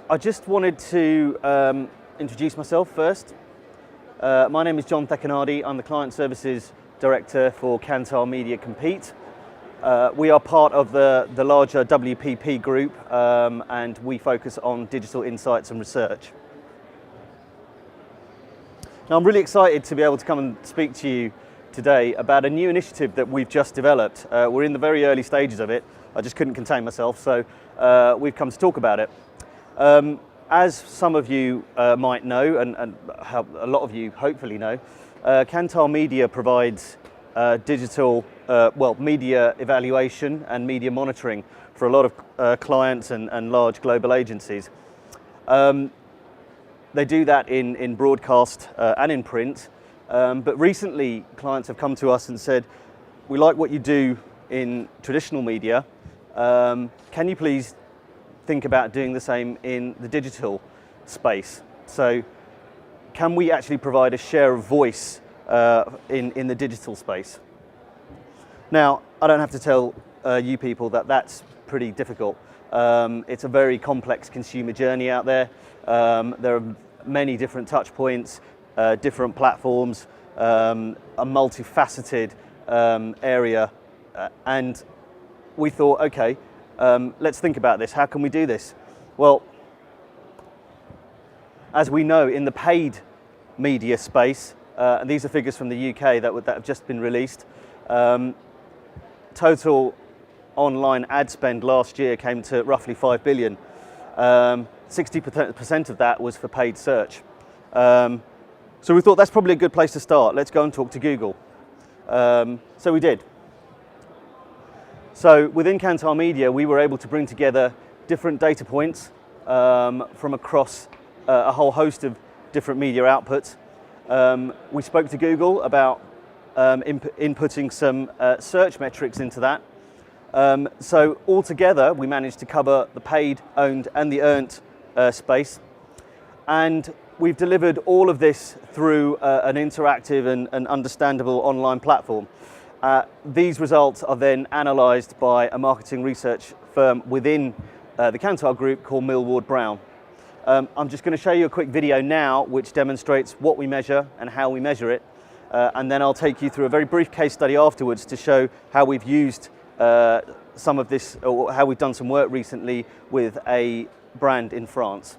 I just wanted to introduce myself first. My name is Thekanady. I'm the Client Services Director for Kantar Media COmpete. We are part of the larger WPP group, and we focus on digital insights and research. Now, I'm really excited to be able to come and speak to you today about a new initiative that we've just developed. We're in the very early stages of it. I just couldn't contain myself, so we've come to talk about it. As some of you might know, and a lot of you hopefully know, Kantar Media provides digital, media evaluation and media monitoring for a lot of clients and large global agencies. They do that in broadcast and in print, but recently clients have come to us and said, we like what you do in traditional media, can you please think about doing the same in the digital space? So can we actually provide a share of voice in the digital space? Now, I don't have to tell you people that that's pretty difficult. It's a very complex consumer journey out there. There are many different touch points, different platforms, a multifaceted area, and we thought, okay, let's think about this. How can we do this? Well, as we know, in the paid media space, and these are figures from the UK that have just been released, total online ad spend last year came to roughly 5 billion. 60% of that was for paid search. So we thought that's probably a good place to start. Let's go and talk to Google. So we did. So within Kantar Media, we were able to bring together different data points from across a whole host of different media outputs. We spoke to Google about inputting some search metrics into that. So altogether, we managed to cover the paid, owned, and the earned space. And we've delivered all of this through an interactive and understandable online platform. These results are then analysed by a marketing research firm within the Kantar group called Millward Brown. I'm just going to show you a quick video now which demonstrates what we measure and how we measure it, and then I'll take you through a very brief case study afterwards to show how we've used some of this, or how we've done some work recently with a brand in France.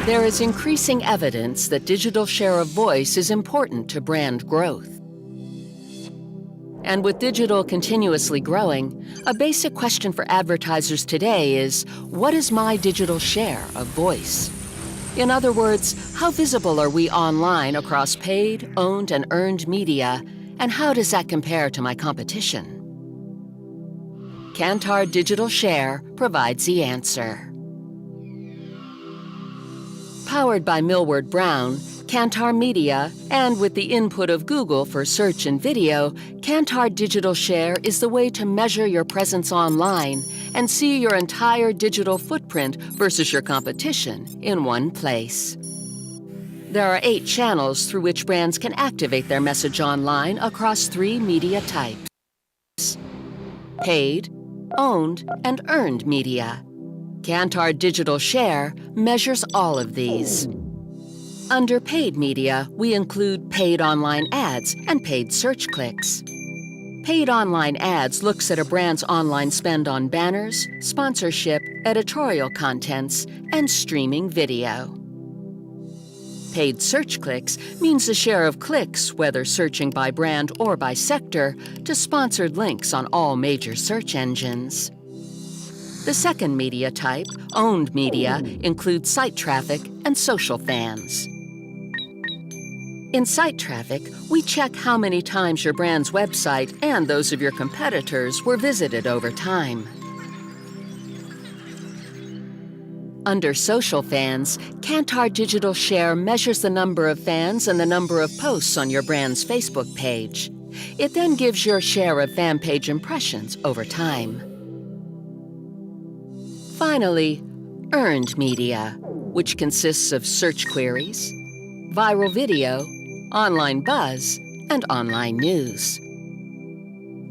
There is increasing evidence that digital share of voice is important to brand growth. And with digital continuously growing, a basic question for advertisers today is, what is my digital share of voice? In other words, how visible are we online across paid, owned, and earned media, and how does that compare to my competition? Kantar Digital Share provides the answer. Powered by Millward Brown, Kantar Media, and with the input of Google for search and video, Kantar Digital Share is the way to measure your presence online and see your entire digital footprint versus your competition in one place. There are 8 channels through which brands can activate their message online across 3 media types: paid, owned, and earned media. Kantar Digital Share measures all of these. Under paid media, we include paid online ads and paid search clicks. Paid online ads looks at a brand's online spend on banners, sponsorship, editorial contents, and streaming video. Paid search clicks means the share of clicks, whether searching by brand or by sector, to sponsored links on all major search engines. The second media type, owned media, includes site traffic and social fans. In site traffic, we check how many times your brand's website and those of your competitors were visited over time. Under social fans, Kantar Digital Share measures the number of fans and the number of posts on your brand's Facebook page. It then gives your share of fan page impressions over time. Finally, earned media, which consists of search queries, viral video, online buzz, and online news.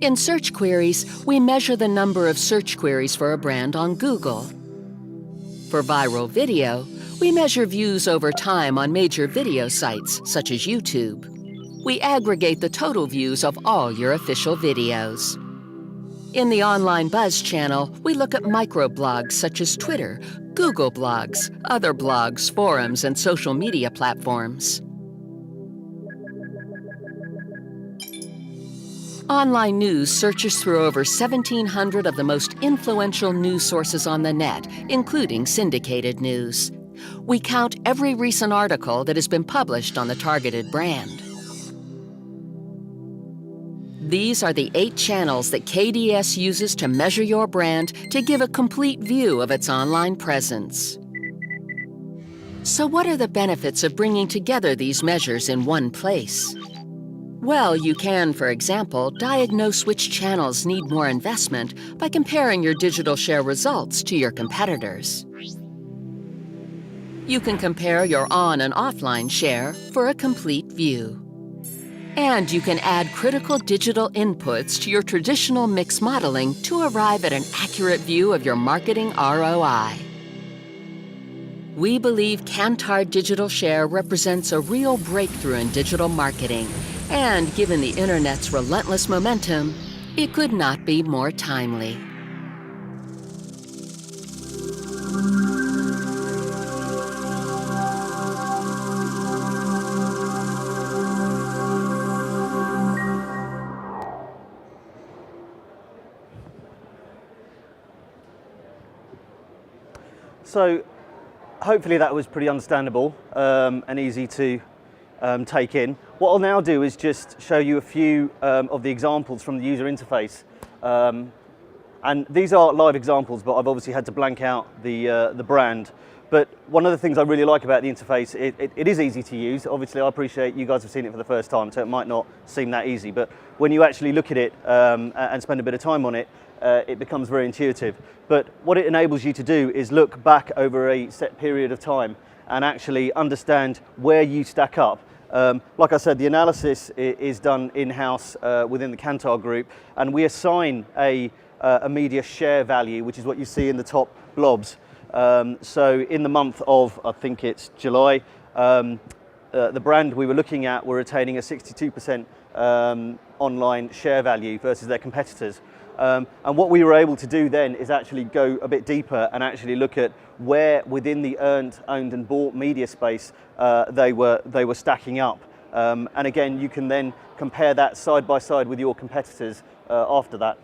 In search queries, we measure the number of search queries for a brand on Google. For viral video, we measure views over time on major video sites, such as YouTube. We aggregate the total views of all your official videos. In the Online Buzz channel, we look at microblogs such as Twitter, Google Blogs, other blogs, forums, and social media platforms. Online News searches through over 1,700 of the most influential news sources on the net, including syndicated news. We count every recent article that has been published on the targeted brand. These are the 8 channels that KDS uses to measure your brand to give a complete view of its online presence. So what are the benefits of bringing together these measures in one place? Well, you can, for example, diagnose which channels need more investment by comparing your digital share results to your competitors. You can compare your on- and offline share for a complete view. And you can add critical digital inputs to your traditional mix modeling to arrive at an accurate view of your marketing ROI. We believe Kantar Digital Share represents a real breakthrough in digital marketing, and given the Internet's relentless momentum, it could not be more timely. So hopefully that was pretty understandable and easy to take in. What I'll now do is just show you a few of the examples from the user interface. And these are live examples, but I've obviously had to blank out the brand. But one of the things I really like about the interface, it is easy to use. Obviously, I appreciate you guys have seen it for the first time, so it might not seem that easy. But when you actually look at it and spend a bit of time on it, it becomes very intuitive. But what it enables you to do is look back over a set period of time and actually understand where you stack up. Like I said, the analysis is done in-house within the Kantar group, and we assign a media share value, which is what you see in the top blobs. So in the month of, I think it's July, the brand we were looking at were retaining a 62% online share value versus their competitors. And what we were able to do then is actually go a bit deeper and actually look at where within the earned, owned and bought media space they were stacking up. And again, you can then compare that side by side with your competitors after that.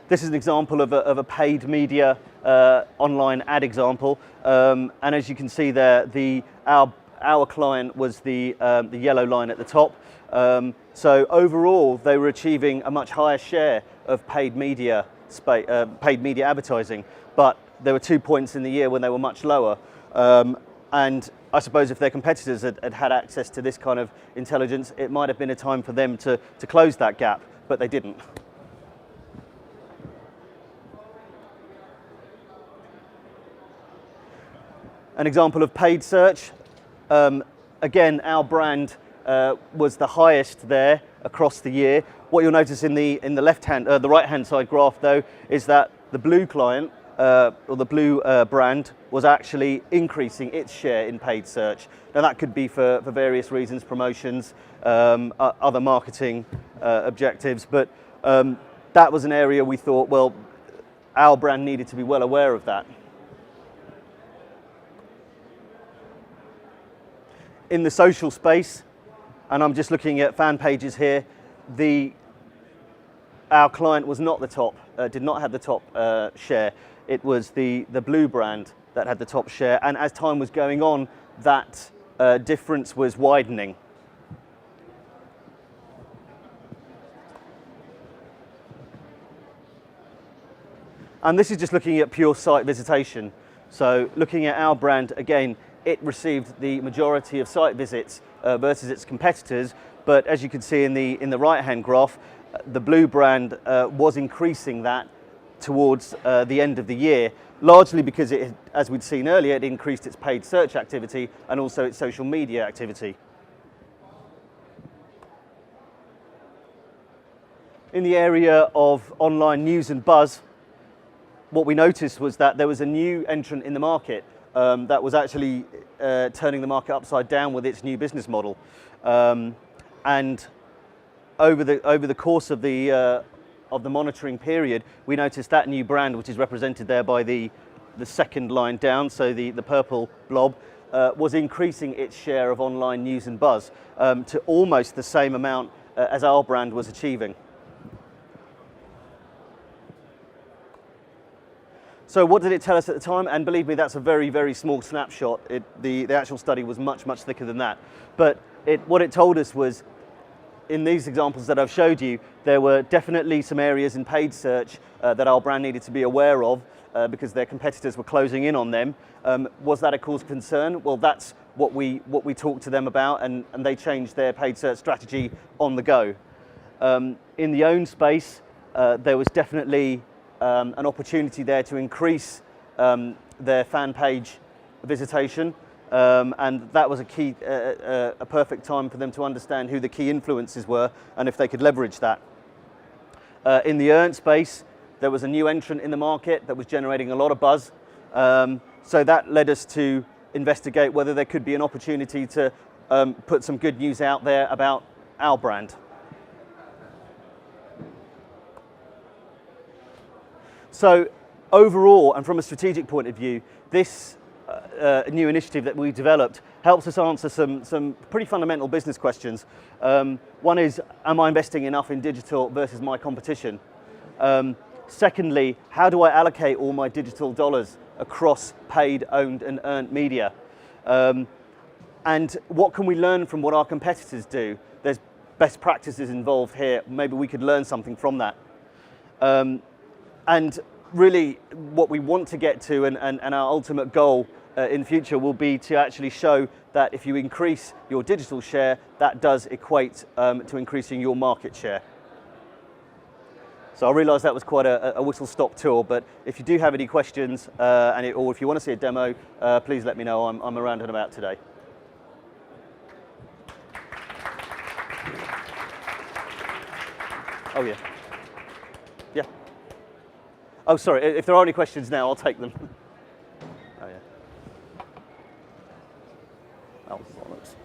This is an example of a paid media online ad example. And as you can see there, our client was the yellow line at the top. So overall, they were achieving a much higher share of paid media advertising, but there were 2 points in the year when they were much lower. And I suppose if their competitors had access to this kind of intelligence, it might have been a time for them to close that gap, but they didn't. An example of paid search. Again, our brand was the highest there across the year. What you'll notice in the the right-hand side graph, though, is that the blue client or the blue brand was actually increasing its share in paid search. Now that could be for various reasons, promotions, other marketing objectives, but that was an area we thought, well, our brand needed to be well aware of that. In the social space, and I'm just looking at fan pages here, our client was not the top, did not have the top share. It was the blue brand that had the top share, and as time was going on, that difference was widening. And this is just looking at pure site visitation. So looking at our brand, again, it received the majority of site visits versus its competitors, but as you can see in the right-hand graph, the blue brand was increasing that towards the end of the year, largely because it, as we'd seen earlier, it increased its paid search activity and also its social media activity. In the area of online news and buzz, what we noticed was that there was a new entrant in the market that was actually turning the market upside down with its new business model. And over the course of the monitoring period, we noticed that new brand, which is represented there by the second line down, so the purple blob, was increasing its share of online news and buzz to almost the same amount as our brand was achieving. So what did it tell us at the time? And believe me, that's a very, very small snapshot. The actual study was much, much thicker than that. But what it told us was, in these examples that I've showed you, there were definitely some areas in paid search that our brand needed to be aware of because their competitors were closing in on them. Was that a cause of concern? Well, that's what we talked to them about, and they changed their paid search strategy on the go. In the owned space, there was definitely an opportunity there to increase their fan page visitation, and that was a perfect time for them to understand who the key influences were and if they could leverage that. In the earned space, there was a new entrant in the market that was generating a lot of buzz, so that led us to investigate whether there could be an opportunity to put some good news out there about our brand. So overall, and from a strategic point of view, this new initiative that we developed helps us answer some pretty fundamental business questions. One is, am I investing enough in digital versus my competition? Secondly, how do I allocate all my digital dollars across paid, owned and earned media? And what can we learn from what our competitors do? There's best practices involved here. Maybe we could learn something from that. And really what we want to get to and our ultimate goal in future will be to actually show that if you increase your digital share, that does equate to increasing your market share. So I realise that was quite a whistle-stop tour, but if you do have any questions or if you want to see a demo, please let me know. I'm around and about today. Oh yeah. Yeah. Oh, sorry, if there are any questions now, I'll take them. Oh, yeah. Oh, bollocks.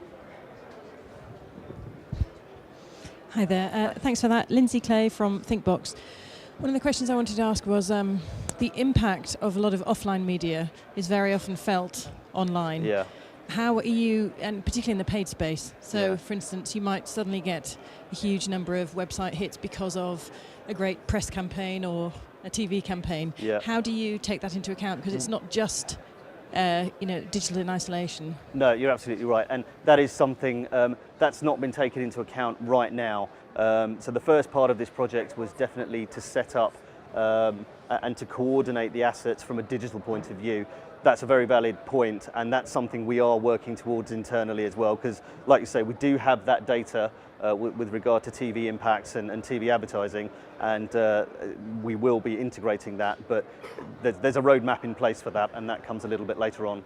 Hi there, thanks for that. Lindsay Clay from ThinkBox. One of the questions I wanted to ask was the impact of a lot of offline media is very often felt online. Yeah. How are you, and particularly in the paid space, so Yeah. for instance, you might suddenly get a huge number of website hits because of a great press campaign or a TV campaign. Yeah. How do you take that into account? Because it's not just digital in isolation. No, you're absolutely right, and that is something that's not been taken into account right now. So the first part of this project was definitely to set up and to coordinate the assets from a digital point of view. That's a very valid point, and that's something we are working towards internally as well, because like you say, we do have that data with regard to TV impacts and TV advertising, and we will be integrating that, but there's a roadmap in place for that, and that comes a little bit later on.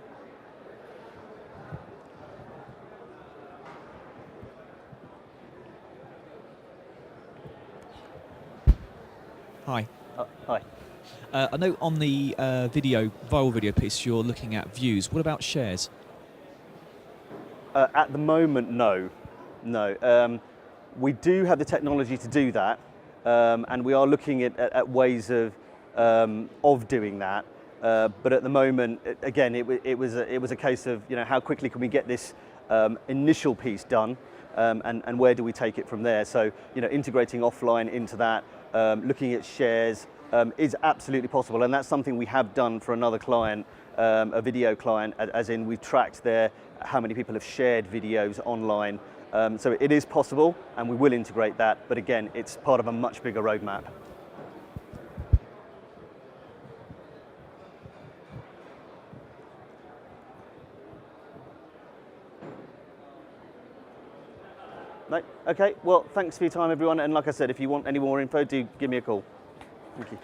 Hi. Hi. I know on the viral video piece you're looking at views. What about shares? At the moment, no. We do have the technology to do that, and we are looking at ways of doing that. But at the moment, again, it was a case of, you know, how quickly can we get this initial piece done, and where do we take it from there? So, you know, integrating offline into that, looking at shares is absolutely possible, and that's something we have done for another client, a video client, as in we've tracked how many people have shared videos online. So it is possible, and we will integrate that, but again, it's part of a much bigger roadmap. No? Okay, well, thanks for your time, everyone, and like I said, if you want any more info, do give me a call. Thank you.